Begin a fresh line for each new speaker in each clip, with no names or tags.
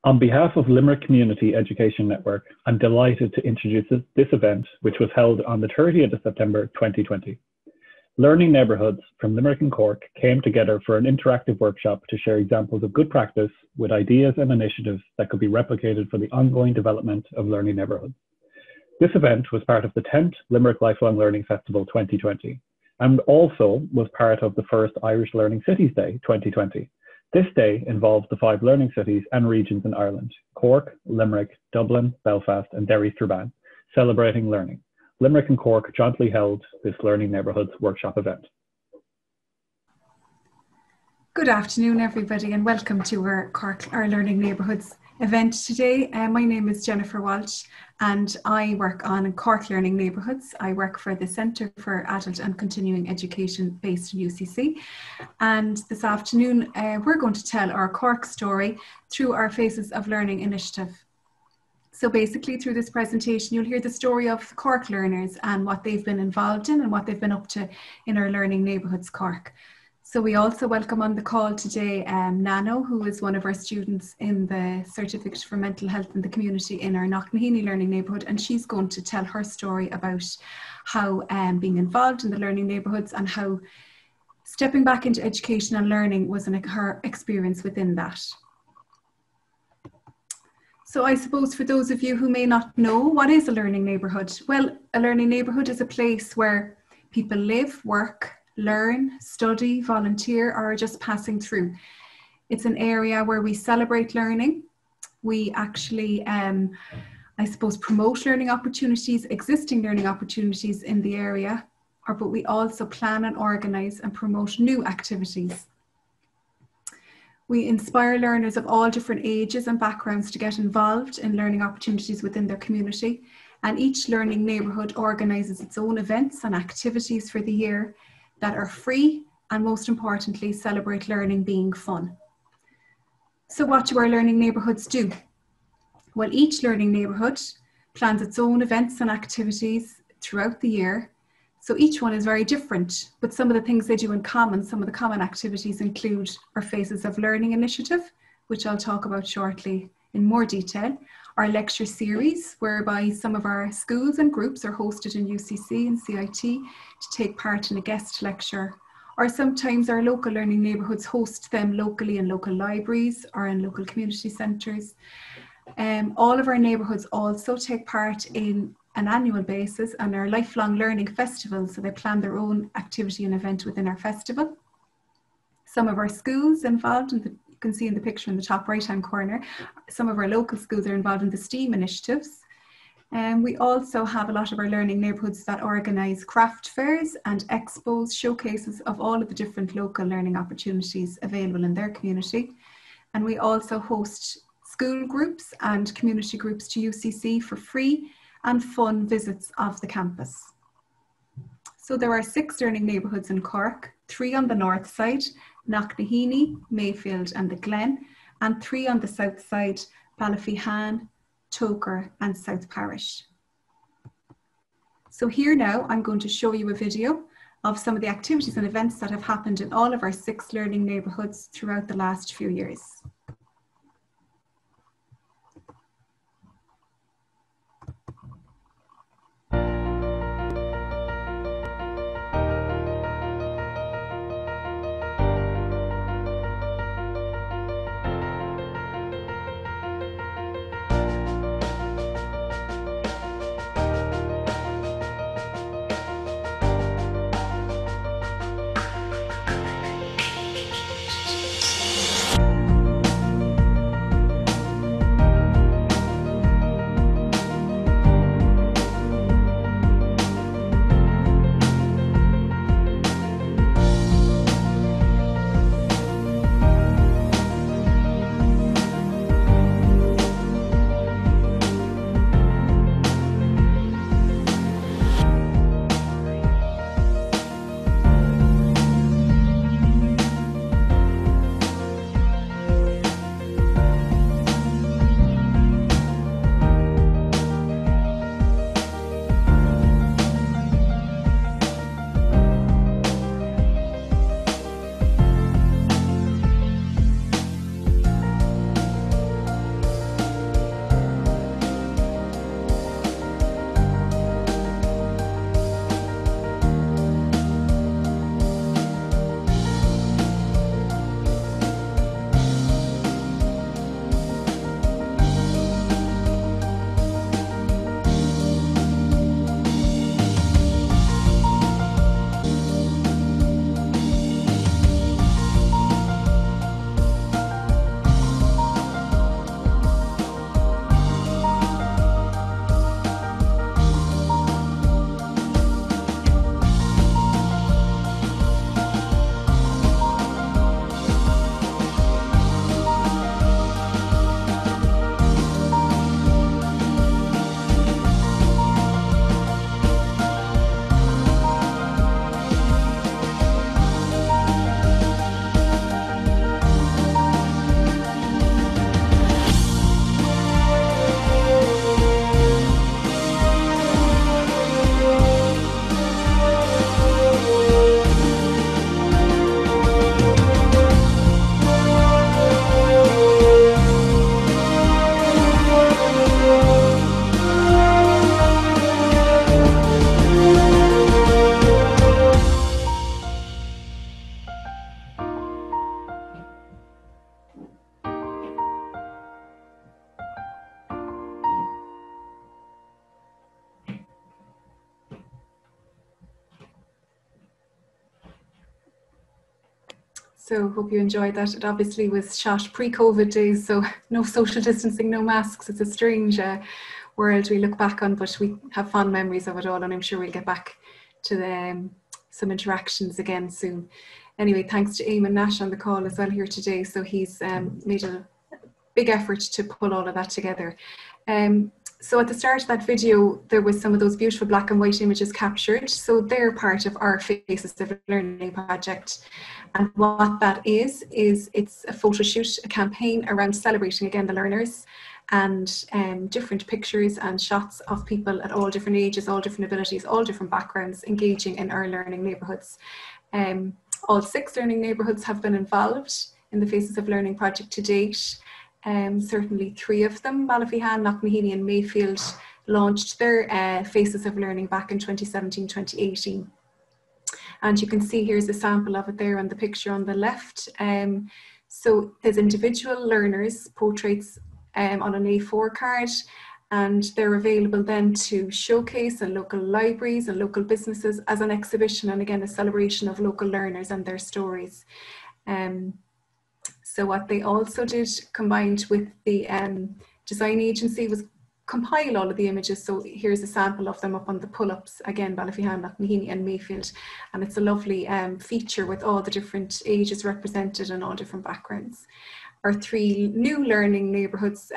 On behalf of Limerick Community Education Network, I'm delighted to introduce this event, which was held on the 30th of September 2020. Learning Neighbourhoods from Limerick and Cork came together for an interactive workshop to share examples of good practice with ideas and initiatives that could be replicated for the ongoing development of learning neighbourhoods. This event was part of the 10th Limerick Lifelong Learning Festival 2020 and also was part of the first Irish Learning Cities Day 2020. This day involved the 5 learning cities and regions in Ireland: Cork, Limerick, Dublin, Belfast and Derry Strabane, celebrating learning. Limerick and Cork jointly held this Learning Neighbourhoods workshop event.
Good afternoon, everybody, and welcome to our Learning Neighbourhoods event today. My name is Jennifer Walsh and I work on Cork Learning Neighbourhoods. I work for the Centre for Adult and Continuing Education based in UCC. And this afternoon, we're going to tell our Cork story through our Faces of Learning initiative. So basically through this presentation, you'll hear the story of Cork learners and what they've been involved in and what they've been up to in our Learning Neighbourhoods Cork. So we also welcome on the call today Nano, who is one of our students in the Certificate for Mental Health in the Community in our Knocknaheeny Learning Neighbourhood, and she's going to tell her story about how being involved in the learning neighbourhoods and how stepping back into education and learning was her experience within that. So I suppose for those of you who may not know, what is a learning neighbourhood? Well, a learning neighbourhood is a place where people live, work, learn, study, volunteer, or are just passing through. It's an area where we celebrate learning. We actually, I suppose, promote learning opportunities, existing learning opportunities in the area, but we also plan and organise and promote new activities. We inspire learners of all different ages and backgrounds to get involved in learning opportunities within their community. And each learning neighbourhood organises its own events and activities for the year that are free and, most importantly, celebrate learning being fun. So what do our learning neighbourhoods do? Well, each learning neighbourhood plans its own events and activities throughout the year. So each one is very different, but some of the things they do in common, some of the common activities include our Faces of Learning initiative, which I'll talk about shortly in more detail, our lecture series, whereby some of our schools and groups are hosted in UCC and CIT to take part in a guest lecture, or sometimes our local learning neighbourhoods host them locally in local libraries or in local community centres. All of our neighbourhoods also take part in an annual basis on our lifelong learning festival, so they plan their own activity and event within our festival. Some of our schools involved in you can see in the picture in the top right hand corner, some of our local schools are involved in the STEAM initiatives. We also have a lot of our learning neighbourhoods that organise craft fairs and expos, showcases of all of the different local learning opportunities available in their community. And we also host school groups and community groups to UCC for free and fun visits of the campus. So there are 6 learning neighbourhoods in Cork, 3 on the north side, Knocknaheeny, Mayfield and the Glen, and 3 on the south side, Ballyphehane, Togher and South Parish. So here now I'm going to show you a video of some of the activities and events that have happened in all of our 6 learning neighbourhoods throughout the last few years. So hope you enjoyed that. It obviously was shot pre-COVID days, so no social distancing, no masks. It's a strange world we look back on, but we have fond memories of it all, and I'm sure we'll get back to some interactions again soon. Anyway, thanks to Eamon Nash on the call as well here today. So he's made a big effort to pull all of that together. So at the start of that video, there was some of those beautiful black and white images captured. So they're part of our Faces of Learning project. And what that is it's a photo shoot, a campaign around celebrating again the learners, and different pictures and shots of people at all different ages, all different abilities, all different backgrounds engaging in our learning neighbourhoods. All 6 learning neighbourhoods have been involved in the Faces of Learning project to date. Certainly 3 of them, Ballyphehane, Knocknaheeny and Mayfield, launched their Faces of Learning back in 2017-2018. And you can see here's a sample of it there on the picture on the left. So there's individual learners' portraits on an A4 card, and they're available then to showcase in local libraries and local businesses as an exhibition, and again a celebration of local learners and their stories. So what they also did, combined with the design agency, was compile all of the images. So here's a sample of them up on the pull-ups, again Ballyphehane, Knocknaheeny and Mayfield, and it's a lovely feature with all the different ages represented and all different backgrounds. Our 3 new learning neighbourhoods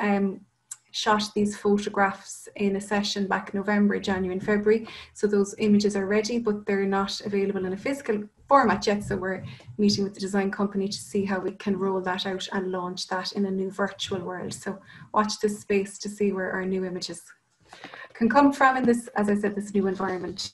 shot these photographs in a session back in November, January and February. So those images are ready, but they're not available in a physical format yet. So we're meeting with the design company to see how we can roll that out and launch that in a new virtual world. So watch this space to see where our new images can come from in this, as I said, this new environment.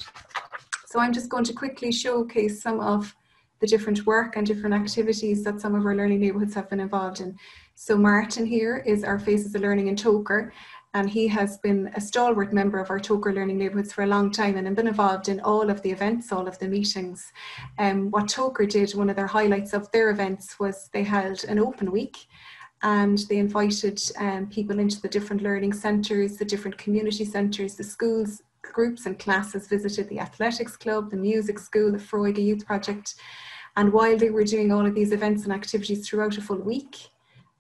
So I'm just going to quickly showcase some of the different work and different activities that some of our learning neighbourhoods have been involved in. So Martin here is our Faces of Learning in Togher, and he has been a stalwart member of our Togher learning neighbourhoods for a long time and been involved in all of the events, all of the meetings. What Togher did, one of their highlights of their events, was they held an open week, and they invited people into the different learning centres, the different community centres, the schools, groups and classes visited the athletics club, the music school, the Freuga Youth Project. And while they were doing all of these events and activities throughout a full week,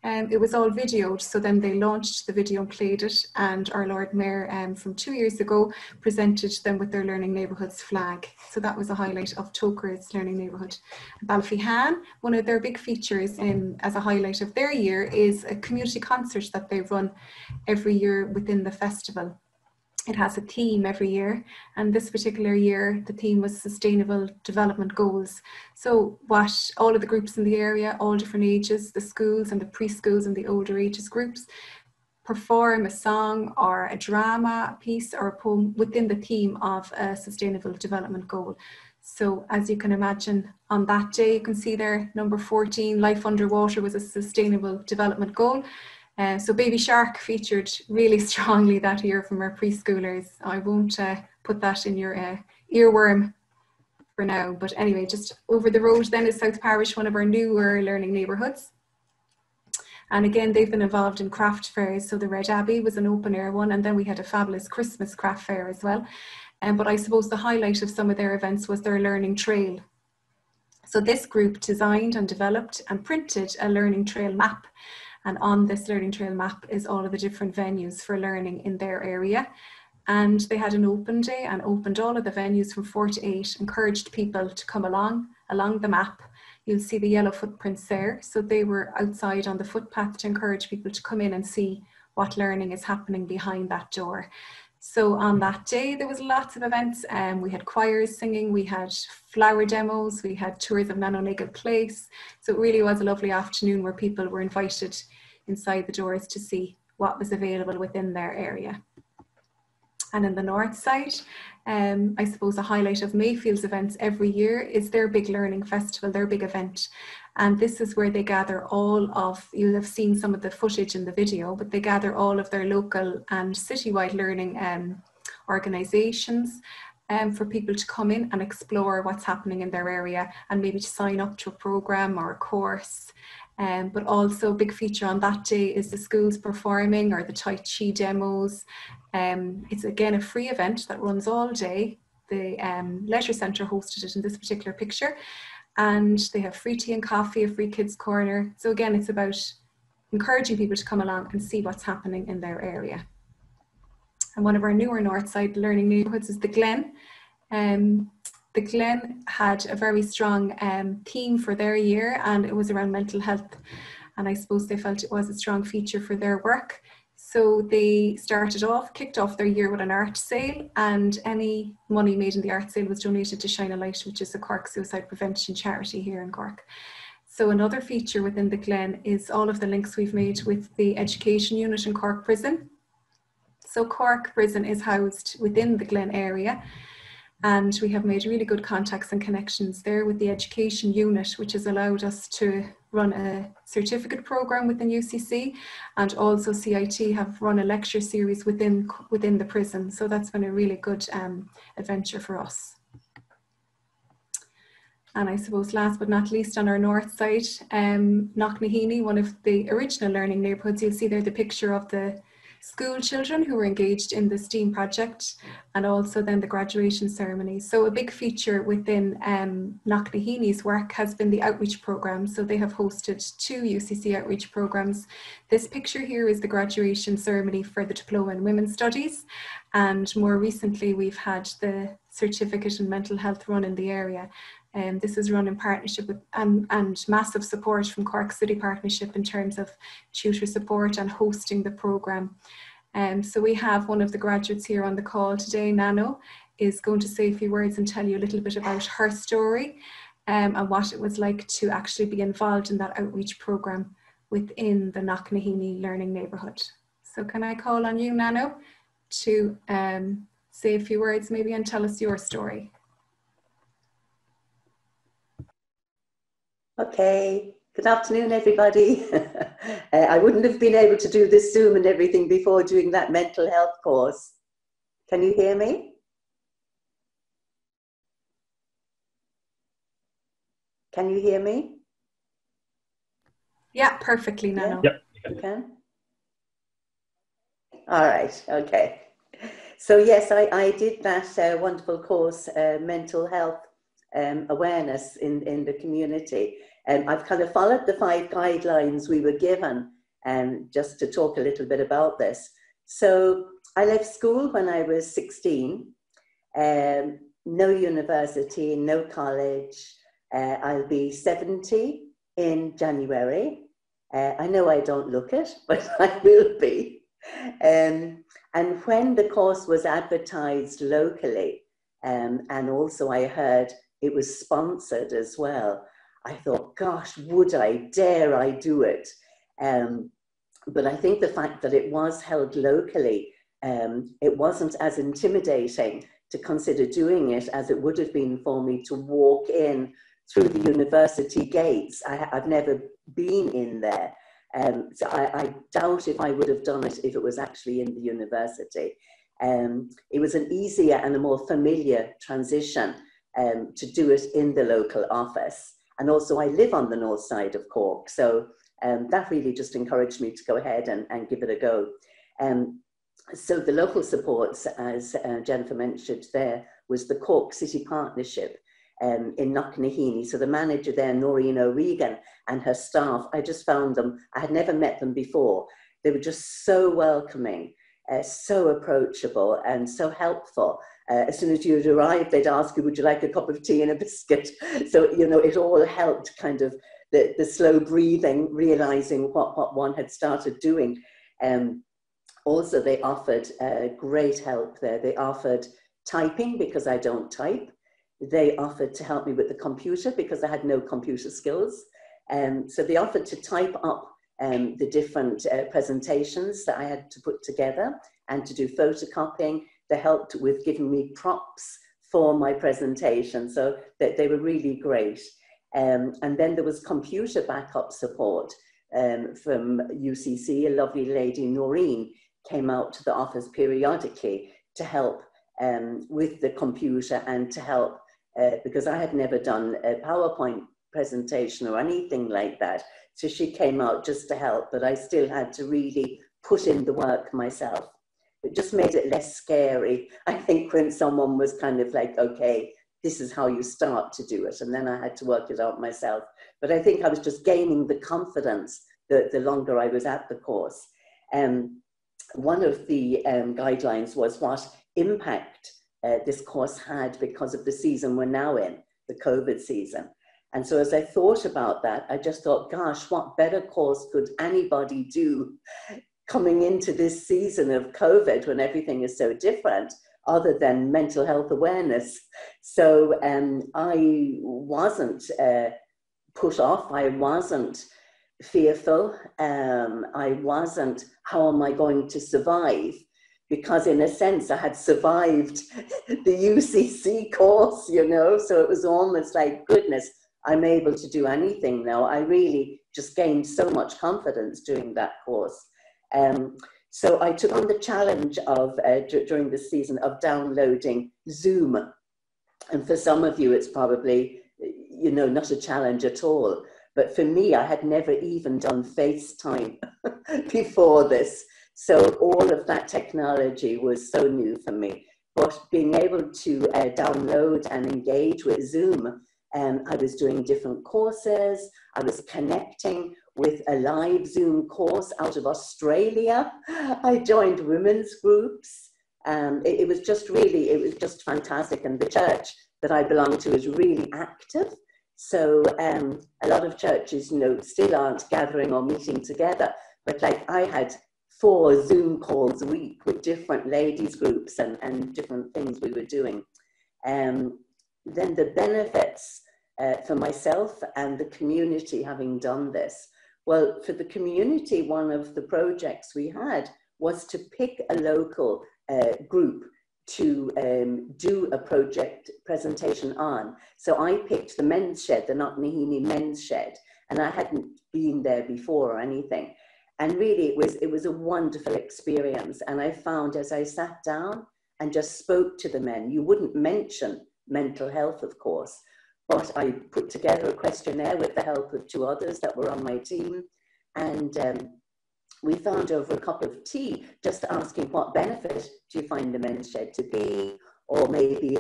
it was all videoed. So then they launched the video and played it, and our Lord Mayor from 2 years ago presented them with their Learning Neighbourhoods flag. So that was a highlight of Togher's learning neighbourhood. Ballyphehane, one of their big features as a highlight of their year is a community concert that they run every year within the festival. It has a theme every year, and this particular year the theme was Sustainable Development Goals. So what all of the groups in the area, all different ages, the schools and the preschools and the older ages groups, perform a song or a drama piece or a poem within the theme of a Sustainable Development Goal. So as you can imagine, on that day, you can see there, number 14, Life Underwater was a Sustainable Development Goal. So Baby Shark featured really strongly that year from our preschoolers. I won't put that in your earworm for now, but anyway, just over the road then is South Parish, one of our newer learning neighbourhoods. And again, they've been involved in craft fairs. So the Red Abbey was an open air one, and then we had a fabulous Christmas craft fair as well. But I suppose the highlight of some of their events was their learning trail. So this group designed and developed and printed a learning trail map. And on this learning trail map is all of the different venues for learning in their area. And they had an open day and opened all of the venues from 4 to 8, encouraged people to come along the map. You'll see the yellow footprints there. So they were outside on the footpath to encourage people to come in and see what learning is happening behind that door. So on that day, there was lots of events. We had choirs singing, we had flower demos, we had tours of Knocknaheeny Place. So it really was a lovely afternoon where people were invited inside the doors to see what was available within their area. And in the north side, I suppose a highlight of Mayfield's events every year is their big learning festival, their big event. And this is where they gather all of, you'll have seen some of the footage in the video, but they gather all of their local and citywide learning organisations for people to come in and explore what's happening in their area and maybe to sign up to a programme or a course. But also a big feature on that day is the schools performing or the Tai Chi demos. It's again a free event that runs all day. The leisure centre hosted it in this particular picture. and they have free tea and coffee, a free kids corner. So again, it's about encouraging people to come along and see what's happening in their area. And one of our newer Northside learning neighbourhoods is the Glen. The Glen had a very strong theme for their year, and it was around mental health. And I suppose they felt it was a strong feature for their work. So they kicked off their year with an art sale, and any money made in the art sale was donated to Shine a Light, which is a Cork suicide prevention charity here in Cork. So another feature within the Glen is all of the links we've made with the education unit in Cork Prison. So Cork Prison is housed within the Glen area, and we have made really good contacts and connections there with the education unit, which has allowed us to run a certificate program within UCC, and also CIT have run a lecture series within the prison. So that's been a really good adventure for us. And I suppose last but not least, on our north side, Knocknaheeny, one of the original learning neighbourhoods, you'll see there the picture of the school children who were engaged in the STEAM project, and also then the graduation ceremony. So a big feature within Knocknaheeny's work has been the outreach program. So they have hosted 2 UCC outreach programs. This picture here is the graduation ceremony for the Diploma in Women's Studies. And more recently, we've had the certificate in mental health run in the area. This is run in partnership with and massive support from Cork City Partnership in terms of tutor support and hosting the programme. So we have one of the graduates here on the call today, Nano, is going to say a few words and tell you a little bit about her story and what it was like to actually be involved in that outreach programme within the Knocknaheeny Learning Neighbourhood. So can I call on you, Nano, to say a few words maybe and tell us your story?
Okay, good afternoon everybody. I wouldn't have been able to do this Zoom and everything before doing that mental health course. Can you hear me? Can you hear me?
Yeah, perfectly, Nano.
Yep.
You can? All right, okay. So yes, I did that wonderful course, mental health awareness in the community. I've kind of followed the 5 guidelines we were given, just to talk a little bit about this. So I left school when I was 16, no university, no college. I'll be 70 in January. I know I don't look it, but I will be. And when the course was advertised locally, and also I heard it was sponsored as well, I thought, gosh, dare I do it? But I think the fact that it was held locally, it wasn't as intimidating to consider doing it as it would have been for me to walk in through the university gates. I've never been in there. So I doubt if I would have done it if it was actually in the university. It was an easier and a more familiar transition to do it in the local office. And also I live on the north side of Cork, so that really just encouraged me to go ahead and give it a go. So the local supports, as Jennifer mentioned there, was the Cork City Partnership in Knocknaheeny. So the manager there, Noreen O'Regan, and her staff, I just found them, I had never met them before. They were just so welcoming, so approachable and so helpful. As soon as you'd arrive, they'd ask you, would you like a cup of tea and a biscuit? So, you know, it all helped kind of the slow breathing, realizing what one had started doing. Also, they offered great help there. They offered typing because I don't type. They offered to help me with the computer because I had no computer skills. So they offered to type up the different presentations that I had to put together and to do photocopying. They helped with giving me props for my presentation, so that they were really great. And then there was computer backup support from UCC. A lovely lady, Noreen, came out to the office periodically to help with the computer and to help, because I had never done a PowerPoint presentation or anything like that. So she came out just to help, but I still had to really put in the work myself. It just made it less scary, I think, when someone was kind of like, okay, this is how you start to do it. And then I had to work it out myself. But I think I was just gaining the confidence the longer I was at the course. One of the guidelines was what impact this course had because of the season we're now in, the COVID season. And so as I thought about that, I just thought, gosh, what better course could anybody do coming into this season of COVID when everything is so different, other than mental health awareness. So I wasn't put off, I wasn't fearful, I wasn't, how am I going to survive? Because in a sense I had survived the UCC course, you know, so it was almost like, goodness, I'm able to do anything now. I really just gained so much confidence doing that course. So I took on the challenge of, during this season, of downloading Zoom. And for some of you, it's probably, you know, not a challenge at all. But for me, I had never even done FaceTime before this. So all of that technology was so new for me. But being able to download and engage with Zoom, I was doing different courses. I was connecting with a live Zoom course out of Australia. I joined women's groups. It was just really, it was just fantastic. And the church that I belong to is really active. So a lot of churches, you know, still aren't gathering or meeting together. But like I had 4 Zoom calls a week with different ladies groups and different things we were doing. Then the benefits for myself and the community having done this. Well, for the community, one of the projects we had was to pick a local group to do a project presentation on. So I picked the men's shed, the Knocknaheeny men's shed, and I hadn't been there before or anything. And really it was a wonderful experience. And I found as I sat down and just spoke to the men, you wouldn't mention mental health, of course, but I put together a questionnaire with the help of 2 others that were on my team. And we found over a cup of tea, just asking what benefit do you find the men's shed to be, or maybe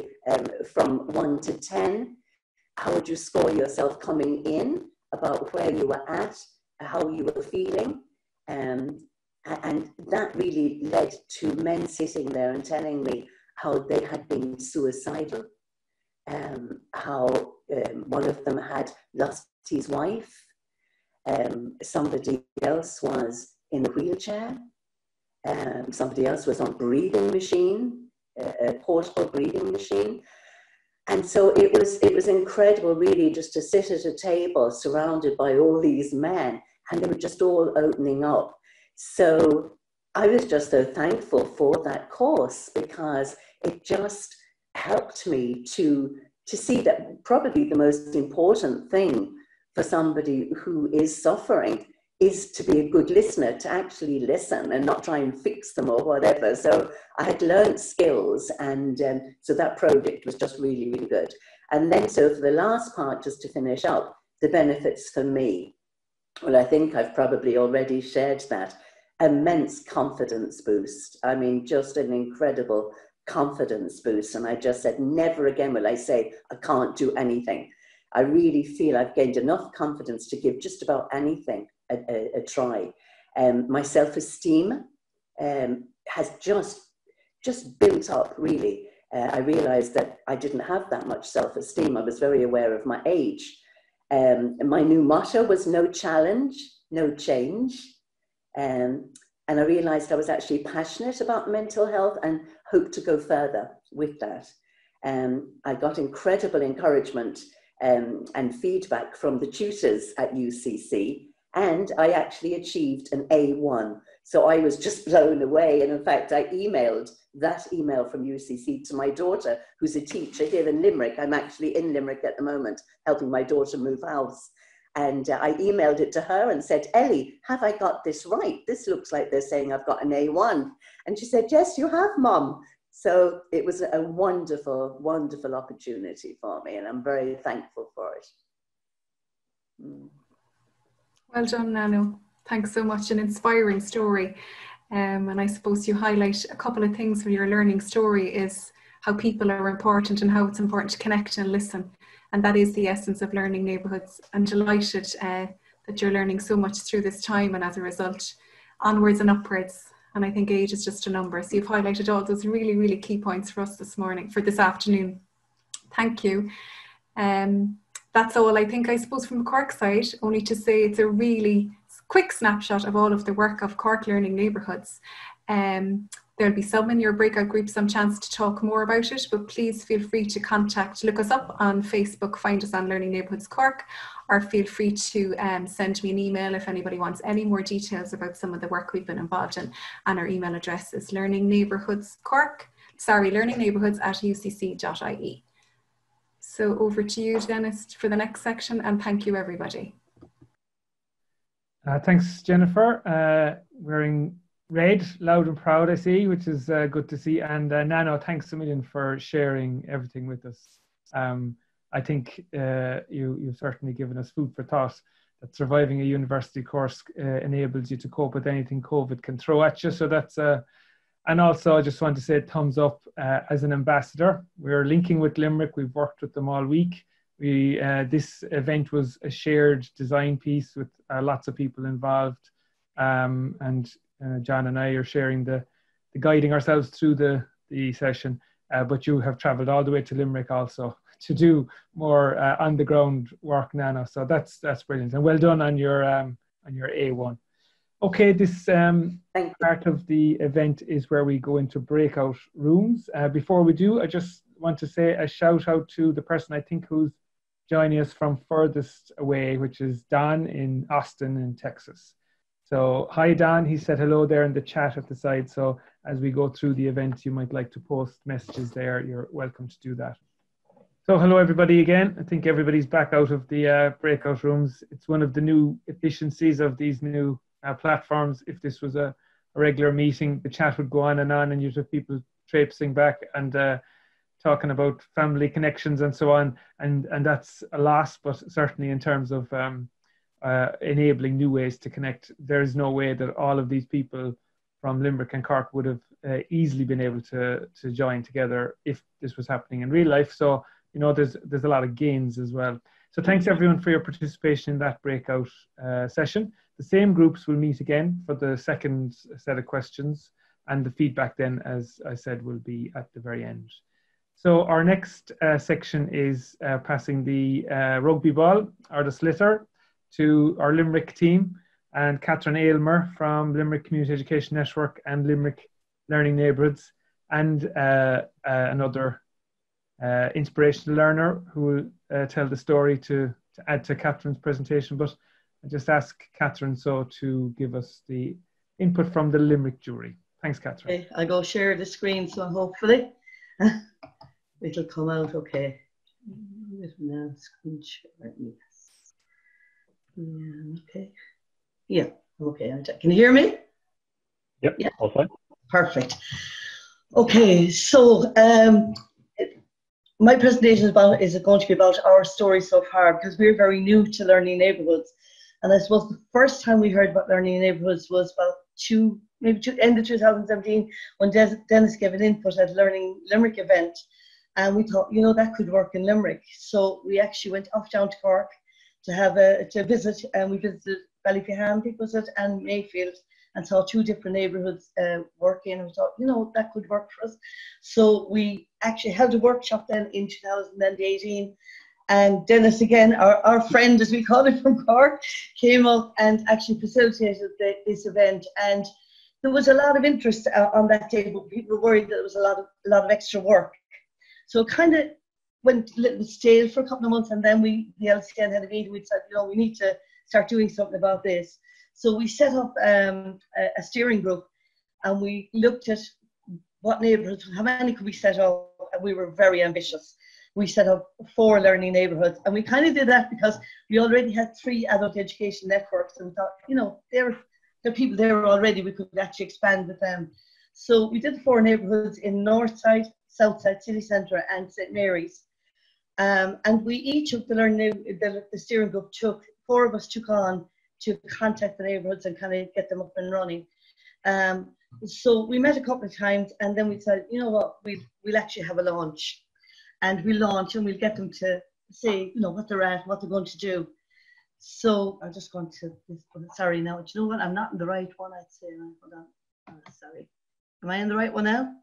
from 1 to 10, how would you score yourself coming in about where you were at, how you were feeling? And that really led to men sitting there and telling me how they had been suicidal, how one of them had lost his wife, somebody else was in a wheelchair, somebody else was on breathing machine, a portable breathing machine. And so it was incredible really just to sit at a table surrounded by all these men, and they were just all opening up. So I was just so thankful for that course, because it just helped me to see that probably the most important thing for somebody who is suffering is to be a good listener, to actually listen and not try and fix them or whatever. So I had learned skills, and so that project was just really, really good. And then so for the last part, just to finish up, the benefits for me. Well, I think I've probably already shared that. Immense confidence boost. I mean, just an incredible confidence boost. And I just said, never again will I say, I can't do anything. I really feel I've gained enough confidence to give just about anything a try. My self-esteem has just built up, really. I realized that I didn't have that much self-esteem. I was very aware of my age. My new motto was no challenge, no change. And I realized I was actually passionate about mental health and hoped to go further with that. I got incredible encouragement and feedback from the tutors at UCC, and I actually achieved an A1. So I was just blown away. And in fact, I emailed that email from UCC to my daughter, who's a teacher here in Limerick. I'm actually in Limerick at the moment, helping my daughter move house. And I emailed it to her and said, Ellie, have I got this right? This looks like they're saying I've got an A1. And she said, yes, you have, Mum. So it was a wonderful, wonderful opportunity for me, and I'm very thankful for it.
Well done, Nano. Thanks so much. An inspiring story. And I suppose you highlight a couple of things from your learning story is how people are important and how it's important to connect and listen. And that is the essence of Learning Neighbourhoods. I'm delighted that you're learning so much through this time, and as a result, onwards and upwards. And I think age is just a number. So you've highlighted all those really, really key points for us this afternoon. Thank you. That's all I think, I suppose, from the Cork side, only to say it's a really quick snapshot of all of the work of Cork Learning Neighbourhoods. There'll be some in your breakout group, some chance to talk more about it, but please feel free to look us up on Facebook, find us on Learning Neighbourhoods Cork, or feel free to send me an email if anybody wants any more details about some of the work we've been involved in. And our email address is learningneighbourhoods@ucc.ie. So over to you, Dennis, for the next section, and thank you, everybody.
Thanks, Jennifer. Wearing red, loud and proud, I see, which is good to see. And Nano, thanks a million for sharing everything with us. I think you've certainly given us food for thought, that surviving a university course enables you to cope with anything COVID can throw at you. So that's, and also I just want to say thumbs up as an ambassador. We're linking with Limerick. We've worked with them all week. This event was a shared design piece with lots of people involved, and John and I are sharing the guiding ourselves through the session, but you have travelled all the way to Limerick also to do more on the ground work, Nano. So that's brilliant, and well done on your A1. Okay, this part of the event is where we go into breakout rooms. Before we do, I just want to say a shout out to the person I think who's joining us from furthest away, which is Don in Austin in Texas. So hi Don, he said hello there in the chat at the side. So as we go through the event, you might like to post messages there. You're welcome to do that. So hello everybody again. I think everybody's back out of the breakout rooms. It's one of the new efficiencies of these new platforms. If this was a regular meeting, the chat would go on and you'd have people traipsing back and talking about family connections and so on, and that's a loss, but certainly in terms of enabling new ways to connect, there's no way that all of these people from Limerick and Cork would have easily been able to join together if this was happening in real life. So, you know, there's a lot of gains as well. So thanks everyone for your participation in that breakout session. The same groups will meet again for the second set of questions, and the feedback then, as I said, will be at the very end. So our next section is passing the rugby ball, or the slitter, to our Limerick team, and Catherine Aylmer from Limerick Community Education Network and Limerick Learning Neighbourhoods, and another inspirational learner who will tell the story to add to Catherine's presentation. But I just ask Catherine to give us the input from the Limerick jury. Thanks, Catherine.
Okay, I'll go share the screen, so hopefully it'll come out okay. Now, screen share. Yeah, okay. Yeah, okay. Can you hear me?
Yep,
yeah.
All fine.
Perfect. Okay, so my presentation is going to be about our story so far, because we're very new to Learning Neighbourhoods. And I suppose the first time we heard about Learning Neighbourhoods was about end of 2017, when Dennis gave an input at Learning Limerick event. And we thought, you know, that could work in Limerick. So we actually went off down to Cork to visit, and we visited Ballyphehane, I think was it, and Mayfield, and saw two different neighbourhoods working, and we thought, you know, that could work for us. So we actually held a workshop then in 2018, and Dennis, again, our friend, as we call it, from Cork, came up and actually facilitated this event. And there was a lot of interest on that day, but people were worried that it was a lot of extra work. So it kind of went a little bit stale for a couple of months, and then the LCN had a meeting. We said, you know, we need to start doing something about this. So we set up a steering group, and we looked at what neighbourhoods, how many could we set up, and we were very ambitious. We set up 4 learning neighbourhoods, and we kind of did that because we already had 3 adult education networks, and we thought, you know, there are people there already, we could actually expand with them. So we did 4 neighbourhoods in Northside, Southside, City Centre and St Mary's. And we each of the steering group 4 of us took on to contact the neighbourhoods and kind of get them up and running. So we met a couple of times, and then we said, you know what, we'll actually have a launch, and we'll launch and we'll get them to say, you know, what they're at, what they're going to do. So I'm just going to this. Sorry now, do you know what? I'm not in the right one. I'd say. Hold on. Oh, sorry. Am I in the right one now?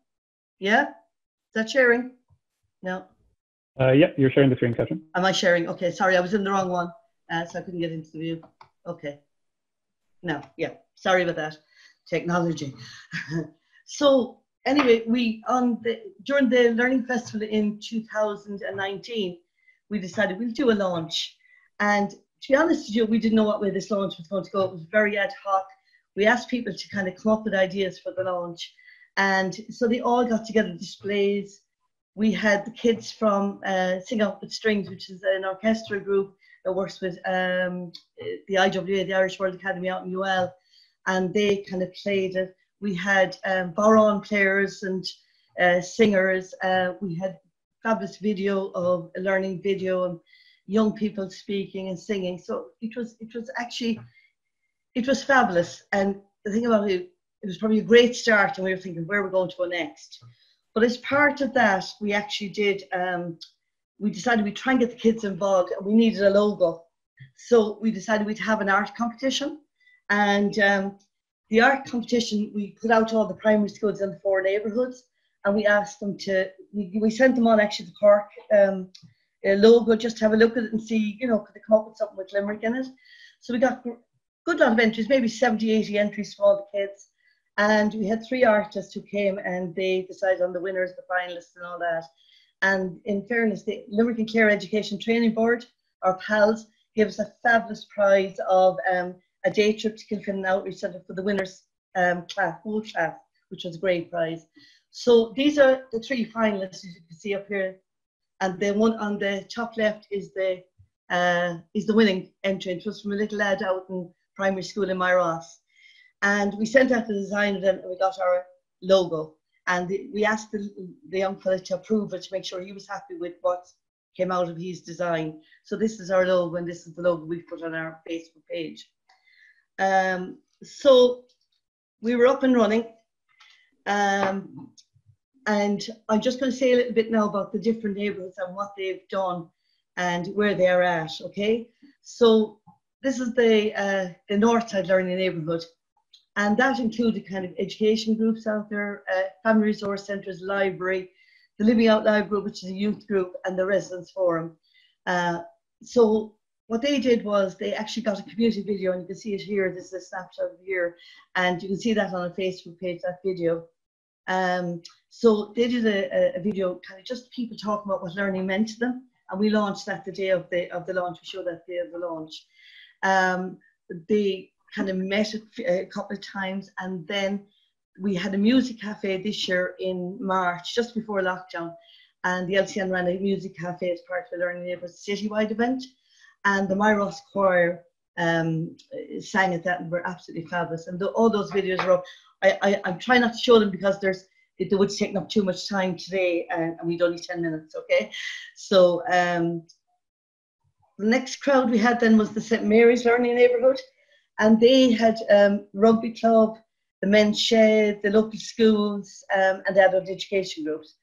Yeah. Is that sharing? No.
Yeah, you're sharing the screen, Catherine.
Am I sharing? Okay. Sorry, I was in the wrong one, so I couldn't get into the view. Okay. No. Yeah. Sorry about that. Technology. So anyway, during the Learning Festival in 2019, we decided we'll do a launch, and to be honest with you, we didn't know what way this launch was going to go. It was very ad hoc. We asked people to kind of come up with ideas for the launch, and so they all got together displays. We had the kids from Sing Out With Strings, which is an orchestral group that works with the IWA, the Irish World Academy out in UL, and they kind of played it. We had Baron players and singers. We had fabulous video of a learning video and young people speaking and singing. So it was fabulous. And the thing about it, it was probably a great start, and we were thinking where we're going to go next. But as part of that, we actually did, we decided we'd try and get the kids involved, and we needed a logo. So we decided we'd have an art competition. And the art competition, we put out all the primary schools in the 4 neighbourhoods, and we asked them to, we sent them on actually the Cork logo, just to have a look at it and see, you know, could they come up with something with Limerick in it. So we got a good lot of entries, maybe 70, 80 entries from all the kids. And we had 3 artists who came, and they decided on the winners, the finalists and all that. And in fairness, the Limerick and Clare Education Training Board, our pals, gave us a fabulous prize of a day trip to Kilfin Outreach Centre for the winners class, whole class, which was a great prize. So these are the 3 finalists, as you can see up here. And the one on the top left is the winning entry. It was from a little lad out in primary school in Myross. And we sent out the design of them, and we got our logo. And we asked the young fella to approve it, to make sure he was happy with what came out of his design. So this is our logo, and this is the logo we put on our Facebook page. So we were up and running. And I'm just going to say a little bit now about the different neighbourhoods and what they've done and where they are at, okay? So this is the NORTHSIDE Learning Neighbourhood, and that included kind of education groups out there, family resource centres, library, the Living Out Loud group, which is a youth group, and the Residents Forum. So what they did was they actually got a community video, and you can see it here. This is a snapshot of here, and you can see that on a Facebook page, that video. So they did a video, kind of just people talking about what learning meant to them, and we launched that the day of the launch. We showed that day of the launch. They kind of met a couple of times, and then we had a music cafe this year in March, just before lockdown, and the LCN ran a music cafe as part of the Learning Neighbourhoods citywide event, and the Myross choir sang at that and were absolutely fabulous. And all those videos are up. I'm trying not to show them because they would take up too much time today, and we had only 10 minutes, okay? So the next crowd we had then was the St. Mary's Learning Neighbourhood, and they had rugby club, the men's shed, the local schools, and adult education groups.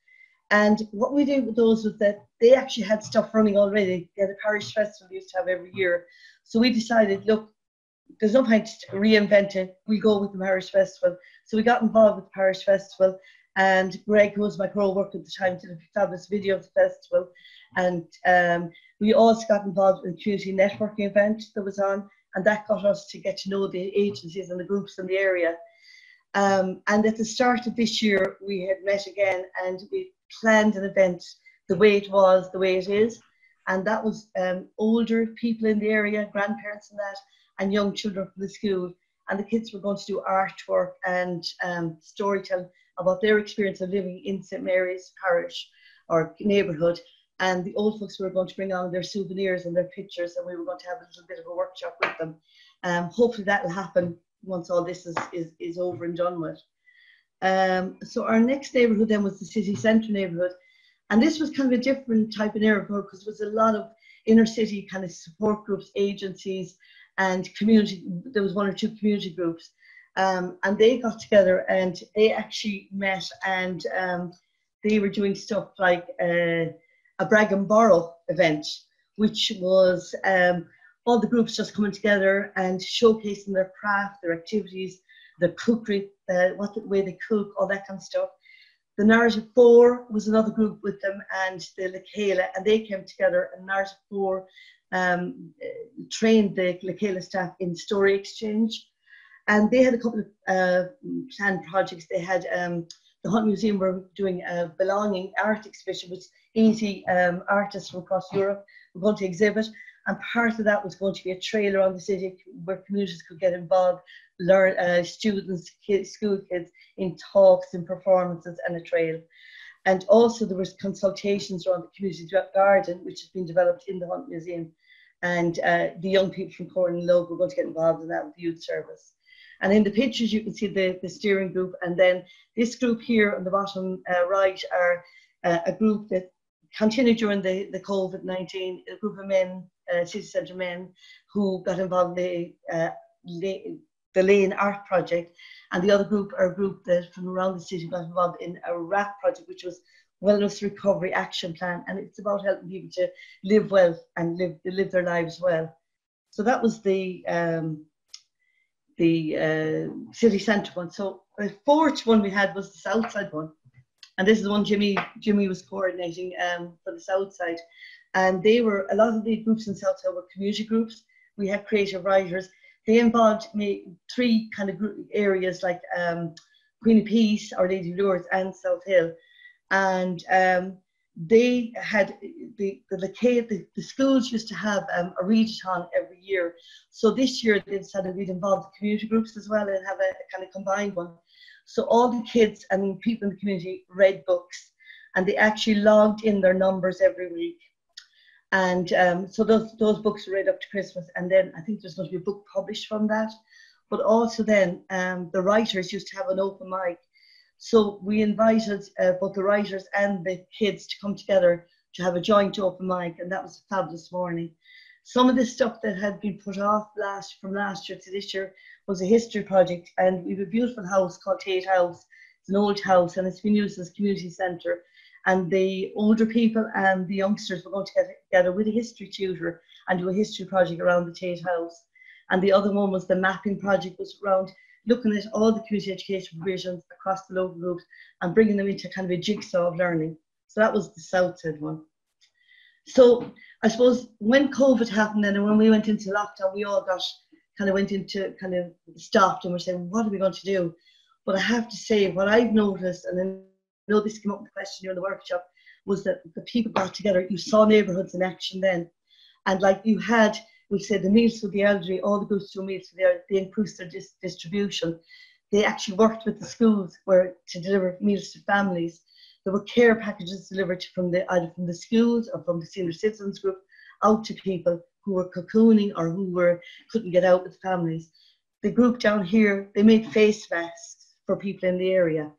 And what we did with those was that they actually had stuff running already. They had a parish festival they used to have every year. So we decided, look, there's no point to reinvent it. We go with the parish festival. So we got involved with the parish festival, and Greg, who was my co-worker at the time, did a fabulous video of the festival. And we also got involved in a community networking event that was on, and that got us to get to know the agencies and the groups in the area. And at the start of this year, we had met again, and we planned an event the way it was, the way it is. And that was older people in the area, grandparents and that, and young children from the school. And the kids were going to do artwork and storytelling about their experience of living in St. Mary's parish or neighbourhood. And the old folks were going to bring on their souvenirs and their pictures, and we were going to have a little bit of a workshop with them. Hopefully that will happen once all this is over and done with. So our next neighbourhood then was the city centre neighbourhood. And this was kind of a different type of neighbourhood because there was a lot of inner city kind of support groups, agencies, and community. There was 1 or 2 community groups. And they got together and they actually met, and they were doing stuff like a brag and borrow event, which was all the groups just coming together and showcasing their craft, their activities, their cookery, the way they cook, all that kind of stuff. The Narrative 4 was another group with them, and the Lekela, and they came together, and Narrative 4 trained the Lekela staff in story exchange. And they had a couple of planned projects. They had the Hunt Museum were doing a belonging art exhibition with 80 artists from across Europe were going to exhibit. And part of that was going to be a trail around the city where communities could get involved, learn, students, kids, school kids, in talks and performances and a trail. And also there was consultations around the community garden, which has been developed in the Hunt Museum. And the young people from Corn and Logue were going to get involved in that with the youth service. And in the pictures, you can see the steering group. And then this group here on the bottom right are a group that continued during the COVID-19, a group of men, city centre men, who got involved in the Lane Art Project. And the other group are a group that from around the city got involved in a RAP project, which was Wellness Recovery Action Plan. And it's about helping people to live well and live their lives well. So that was the city centre one. So the fourth one we had was the south side one, and this is the one Jimmy was coordinating for the south side. And they were, a lot of the groups in south side were community groups. We had creative writers. They involved three kind of areas like Queen of Peace, Our Lady of Lourdes, and South Hill. And they had the schools used to have a readathon every year. So this year they decided we'd involve the community groups as well and have a kind of combined one. So all the kids and people in the community read books, and they actually logged in their numbers every week. And so those books were read up to Christmas, and then I think there's going to be a book published from that. But also then the writers used to have an open mic. So we invited both the writers and the kids to come together to have a joint open mic, and that was a fabulous morning. Some of the stuff that had been put off from last year to this year was a history project, and we have a beautiful house called Tate House. It's an old house, and it's been used as a community centre. And the older people and the youngsters were going to get together with a history tutor and do a history project around the Tate House. And the other one was the mapping project, was around looking at all the community education provisions across the local groups and bringing them into kind of a jigsaw of learning. So that was the south side one. So I suppose when COVID happened and when we went into lockdown, we all went into stopped and we're saying, what are we going to do? But I have to say, what I've noticed, and I know this came up in the question during the workshop, was that the people got together. You saw neighbourhoods in action then. And like you had, we said the meals for the elderly, all the groups do meals for the elderly, they increased their distribution. They actually worked with the schools to deliver meals to families. There were care packages delivered either from the schools or from the senior citizens group out to people who were cocooning or who couldn't get out with families. The group down here, they made face masks for people in the area.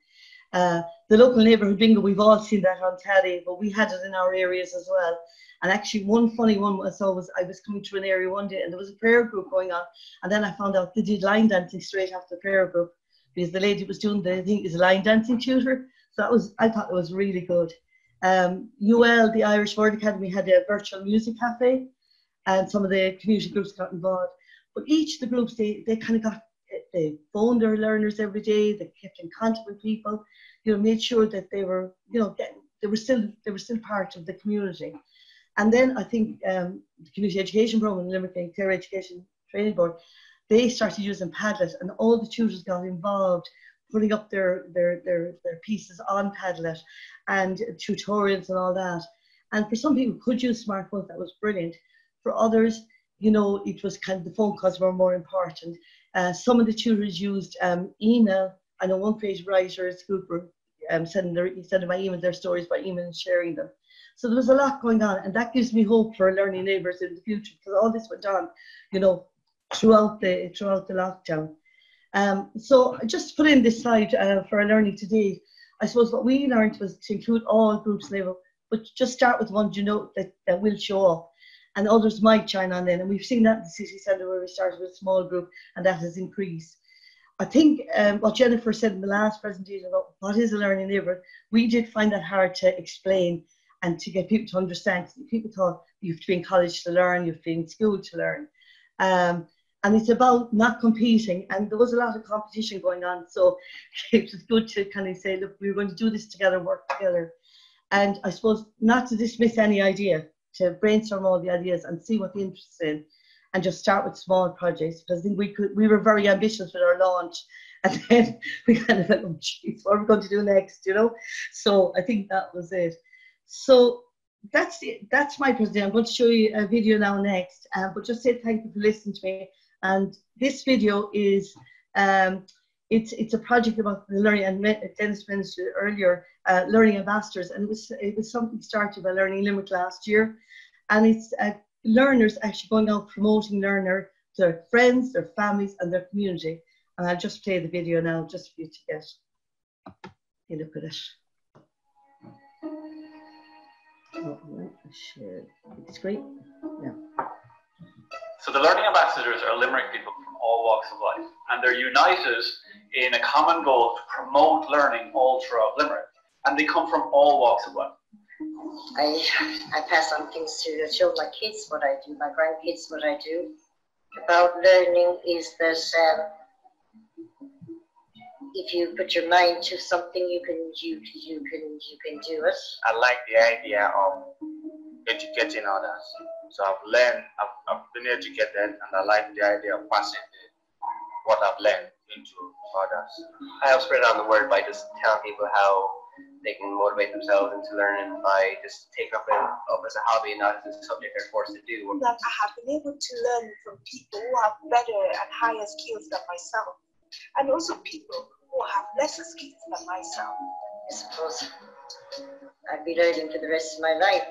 The local neighbourhood bingo, we've all seen that on telly, but we had it in our areas as well. And actually one funny one I saw was I was coming through an area one day and there was a prayer group going on, and then I found out they did line dancing straight after the prayer group because the lady was doing the thing is a line dancing tutor. So I thought it was really good. UL, the Irish Word Academy, had a virtual music cafe, and some of the community groups got involved. But each of the groups, they phoned their learners every day. They kept in contact with people, made sure that they were, they were still part of the community. And then I think the Community Education Programme in Limerick, Clare Education Training Board, they started using Padlet, and all the tutors got involved, putting up their pieces on Padlet and tutorials and all that. And for some people who could use smartphones, that was brilliant. For others, it was kind of the phone calls were more important. Some of the tutors used email. I know one creative writer's group were sending my email their stories by email and sharing them. So there was a lot going on, and that gives me hope for learning neighbours in the future, because all this went on, throughout the lockdown. So just to put in this slide for our learning today, I suppose what we learned was to include all groups level, but just start with one that will show up, and others might join on then. And we've seen that in the city centre where we started with a small group, and that has increased. I think what Jennifer said in the last presentation about what is a learning neighbourhood, we did find that hard to explain and to get people to understand. People thought you have to be in college to learn, you have to be in school to learn. And it's about not competing, and there was a lot of competition going on, so it was good to kind of say, look, we're going to do this together, work together. And I suppose not to dismiss any idea, to brainstorm all the ideas and see what the interest is in, and just start with small projects, because I think we were very ambitious with our launch, and then we kind of like, oh geez, what are we going to do next, you know? So I think that was it. So that's my presentation. I'm going to show you a video now next, but just say thank you for listening to me. And this video is it's a project about the learning, and Dennis mentioned earlier, learning ambassadors, and it was something started by Learning Limerick last year, and it's learners actually going out promoting learner to their friends, their families, and their community. And I'll just play the video now, just for you to get a look at it. Share the screen. Yeah.
So the Learning Ambassadors are Limerick people from all walks of life, and they're united in a common goal to promote learning all throughout Limerick, and they come from all walks of life.
I pass on things to show my kids what I do, my grandkids what I do. About learning is that if you put your mind to something, you can do it.
I like the idea of educating others. So I've been educated, and I like the idea of passing what I've learned into others.
I help spread around the word by just telling people how they can motivate themselves into learning by just taking up as a hobby and not as a subject they're forced to do.
That I have been able to learn from people who have better and higher skills than myself, and also people who have lesser skills than myself.
I suppose I'd be learning for the rest of my life.